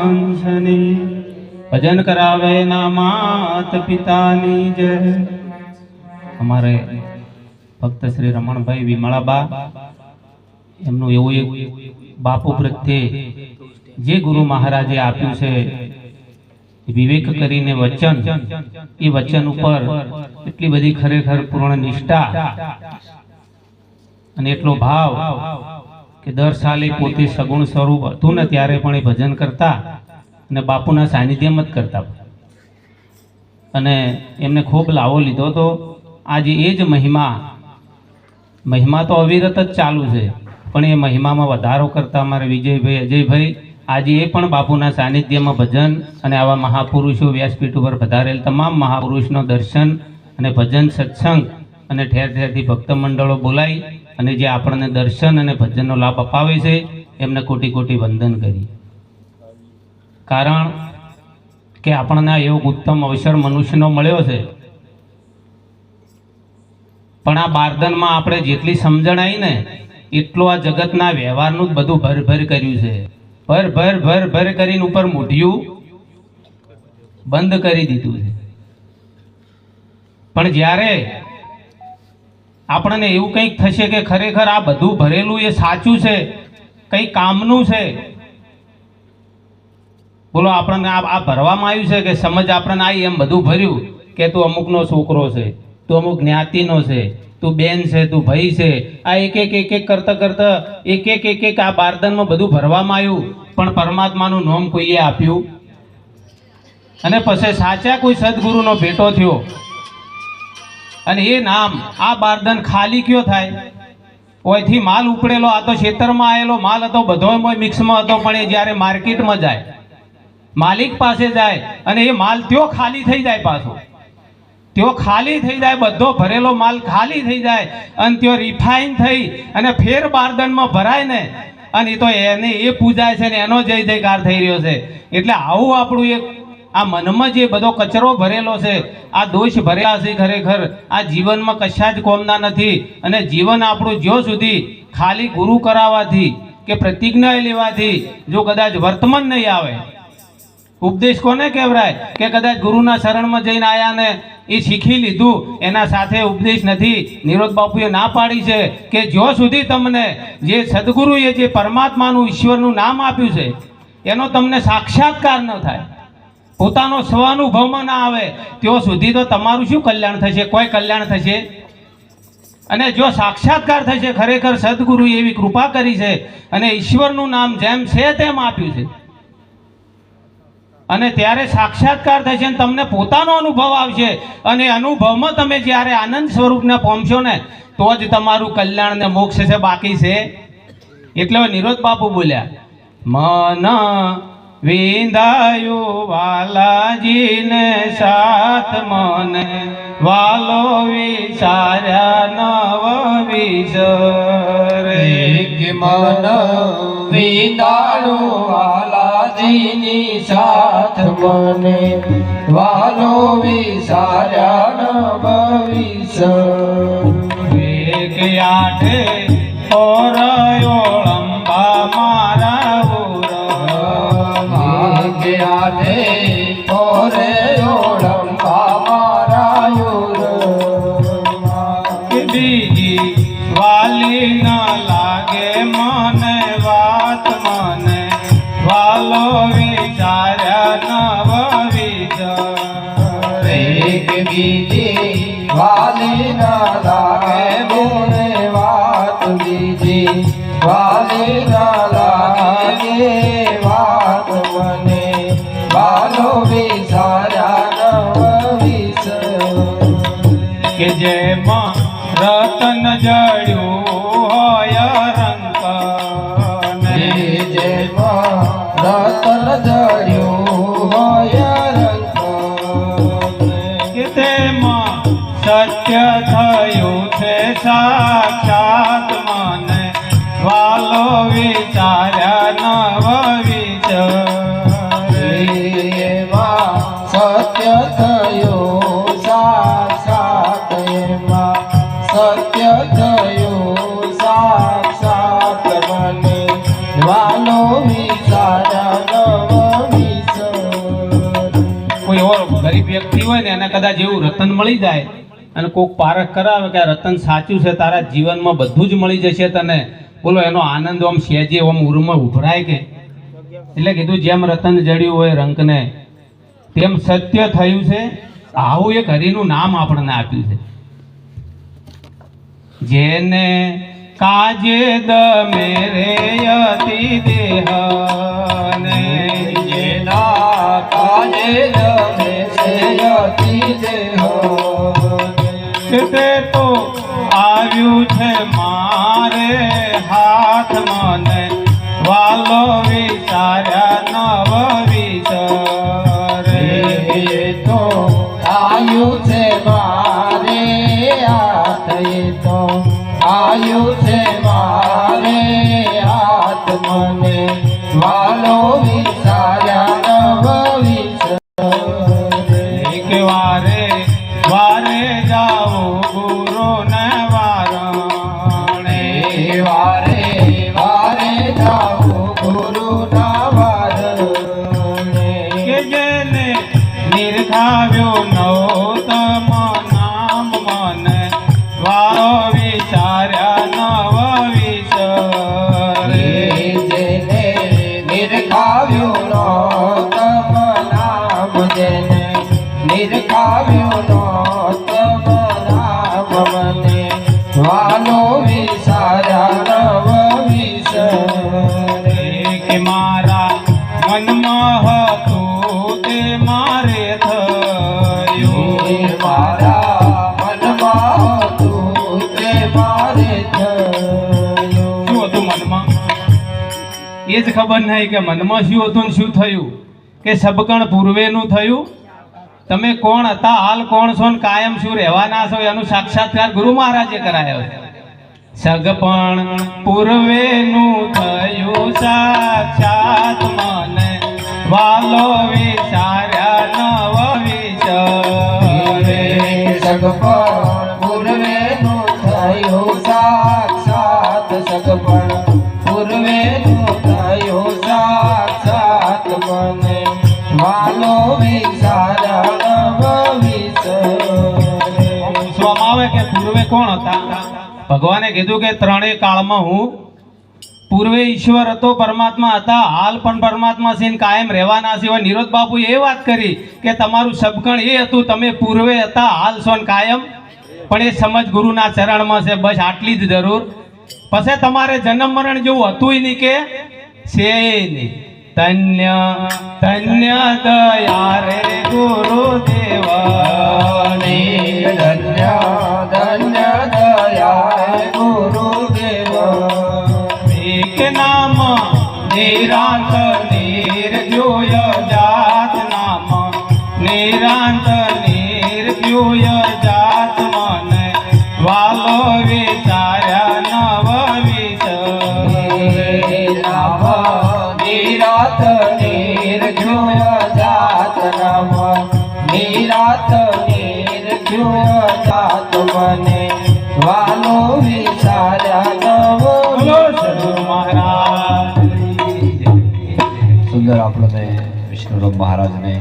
વંશની ભજન કરાવે ના માત પિતાની જય। અમારે ભક્ત શ્રી રમણભાઈ વિમળાબા એમનું એવું એક બાપુ પ્રત્યે જે ગુરુ મહારાજે આપ્યું છે વિવેક કરીને વચન, એ વચન ઉપર એટલી બધી ખરેખર પૂર્ણ નિષ્ઠા અને એટલો ભાવ કે દર સાલે પોતે સગુણ સ્વરૂપ હતું ને ત્યારે પણ એ ભજન કરતા અને બાપુના સાનિધ્યમાં જ કરતા અને એમને ખૂબ લાવો લીધો તો આજે એ જ મહિમા તો અવિરત જ ચાલુ છે, પણ એ મહિમામાં વધારો કરતા અમારે વિજયભાઈ, અજયભાઈ આજે એ પણ બાપુના સાનિધ્યમાં ભજન અને આવા મહાપુરુષો વ્યાસપીઠ ઉપર પધારેલ તમામ મહાપુરુષનો દર્શન અને ભજન સત્સંગ અને ઠેર ઠેરથી ભક્ત મંડળો બોલાઈ અને જે આપણને દર્શન અને ભજનનો લાભ અપાવે છે એમને કોટી કોટી વંદન કરી। કારણ કે આપણને એવો ઉત્તમ અવસર મનુષ્યનો મળ્યો છે, પણ આ બારદનમાં આપણે જેટલી સમજણ આવી ને એટલું આ જગતના વ્યવહારનું જ બધું ભર કર્યું છે। ભર કરીને ઉપર મૂઢિયું બંધ કરી દીધું છે। પણ જ્યારે આપણને એવું કંઈક થશે કે ખરેખર આ બધું ભરેલું એ સાચું છે, કંઈ કામનું છે, બોલો આપણને આ ભરવામાં આવ્યું છે કે સમજ આપણને આવી એમ બધું ભર્યું કે તું અમુકનો છોકરો છે, તું અમુક જ્ઞાતિનો છે, તું બેન છે, તું ભાઈ છે, આ એક કરતા એક આ બારદાનમાં બધું ભરવામાં આવ્યું, પણ પરમાત્માનું નામ કોઈએ આપ્યું અને પછી સાચા કોઈ સદગુરુનો ભેટો થયો અને એ નામ આ બારદાન ખાલી કયો થાય? ઓયથી માલ ઉપડેલો, આ તો ખેતરમાં આવેલો માલ હતો, બધો મિક્સમાં હતો, પણ એ જ્યારે માર્કેટમાં જાય, માલિક પાસે જાય અને એ માલ ત્યો ખાલી થઈ જાય, પાછો ત્યો ખાલી થઈ જાય, બધો ભરેલો માલ ખાલી થઈ જાય અને ત્યો રિફાઇન થઈ અને ફેર બારદાનમાં ભરાય ને, અને એ તો એને એ પૂજાય છે ને એનો જય જયકાર થઈ રહ્યો છે। એટલે આવું આપણું એક આ મનમાં જે બધો કચરો ભરેલો છે, આ દોષ ભરેલા છે, ખરેખર આ જીવનમાં કશા જ કોમના નથી। અને જીવન આપણું જ્યાં સુધી ખાલી ગુરુ કરાવવાથી કે પ્રતિજ્ઞા લેવાથી જો કદાચ વર્તમાન નહીં આવે, ઉપદેશ કોને કહેવાય કે કદાચ ગુરુના શરણમાં જઈને આયા ને એ શીખી લીધું, એના સાથે ઉપદેશ નથી। નિરોધ બાપુએ ના પાડી છે કે જ્યાં સુધી તમને જે સદગુરુએ જે પરમાત્માનું ઈશ્વરનું નામ આપ્યું છે એનો તમને સાક્ષાત્કાર ન થાય, પોતાનો સ્વાનુભવમાં ના આવે, ત્યાં સુધી તો તમારું શું કલ્યાણ થશે? કોઈ કલ્યાણ થશે? અને જો સાક્ષાત્કાર થશે, ખરેખર સદગુરુએ એવી કૃપા કરી છે અને ઈશ્વરનું નામ જેમ છે તેમ આપ્યું છે અને ત્યારે સાક્ષાત્કાર થશે અને તમને પોતાનો અનુભવ આવશે અને અનુભવમાં તમે જ્યારે આનંદ સ્વરૂપને પહોંચશો ને તો જ તમારું કલ્યાણ ને મોક્ષ છે, બાકી છે। એટલે નિરોધ બાપુ બોલ્યા, મન વિંધાયું વાલાજીને સાથ, મને વાલો વિચાર્યા નવ વિચારે, કે મન વિંધાયું વાલાજીની સાથ, મને વાલો વિચાર્યા નવ વિચારે। એક આઠે ઓરયોળંબા મારા આઠે ઓરે ઓળંબા મારા બીજી વાલી ન લાગે મને વાત, મને વાલો વિચાર્યા નવ વિચારે, બીજી વાલી ના લાગે મને વાત, બીજી વાલી ના લાગે વાત, મને વાલો વિચાર્યા નવ વિચારે। કે જેમાં રતન જડ્યું હોય રંક, જેમાં રતન જડ્યું હોય રંક, કે તેમાં સત્ય થયું છે સાક્ષાત, મને વાલો વિચાર્યા નવ વિચારે, એમાં સત્ય થયું સાક્ષાત, એમાં સત્ય થયું એવો ગરીબ વ્યક્તિ હોય ને એને કદાચ એવું રતન મળી જાય અને કોક પારખ કરાવે કે આ રતન સાચું છે, તારા જીવનમાં બધું જ મળી જશે તને, બોલો એનો આનંદ આમ સહેજે આમ ઉરમાં ઉભરાય કે. એટલે કીધું જેમ રતન જડ્યું હોય રંકને તેમ સત્ય થયું છે. આવું એક હરિનું નામ આપણને આપ્યું છે. જેને કાજે દમે રે અતિ દેહને, જેના કાજે દમે છે અતિ દેહ, તે તો આવ્યું છે મારે હાથ મને, વાલો વિચાર્યા નવ વિચારે. તો આયુ છે મારે હાથ, તો આયુ છે મારે હાથ મને, વાલો વિચાર્યા નવ વિચારે. એક વારે વારે જાઓ ગુરુ ને વારણે, વારે વારે જાઓ ગુરુના વારણે. કે જેને નિરખાવ્યો નવતમ નામ મને, વારો વિચાર્યા નવ વિચારે. જેને નિરખાવ્યો નો તમ નામ, જેને નિરખાવ્યો નો તમ નામ મને, વાલો વિચાર્યા નવ વિચારે. કે મારા મનમાં હતું તે મારે થયું, મારા મનમાં હતું તે મારે થયું. શું હતું મનમાં એ જ ખબર નહીં કે મનમાં શું હતું ને શું થયું, કે સબકણ પૂર્વેનું થયું. તમે કોણ હતા, હાલ કોણ છો ને કાયમ શું રહેવાના છો એનું સાક્ષાત્કાર ગુરુ મહારાજે કરાયો છે. સગપણ પૂર્વેનું થયું સાક્ષાત મને, વાલો વિચાર્યા નવ વિચારે. સગપણ પૂર્વેનું થયું સાક્ષાત, સગપણ પૂર્વેનું થયું સાક્ષાત મને, વાલો વિચાર્યા નવ વિચારે. પૂછવામાં આવે કે પૂર્વે કોણ હતા, ભગવાને કીધું કે ત્રણેય કાળમાં હું પૂર્વે ઈશ્વર હતો, પરમાત્મા હતા, હાલ પણ પરમાત્મા છે ને કાયમ રહેવાના છે. નિરોધ બાપુ એ વાત કરી કે તમારું સબકણ એ હતું, તમે પૂર્વે હતા, હાલ છો ને કાયમ. પણ એ સમજ ગુરુના ચરણમાં છે, બસ આટલી જ જરૂર. પછી તમારે જન્મ મરણ જેવું હતું નહીં કે છે નહીં. ધન્ય ધન્ય દયા રે ગુરુદેવની, ધન્ય ધન્ય દયા ગુરુદેવ. એક નામ નિરાંત નિર્જોય જાત, નામ નિરાંત નિર્જોય જાત મને, વાલો વિચાર્યા નવ વિચારે. નામ નિરાત નિર્જોય જાત, નામ નિરાત નિર્જોય જાત મને, વાલો વિચાર્યા નવ. બોલો સદગુરુ મહારાજ. સુંદર આપણને વિષ્ણુરામ મહારાજને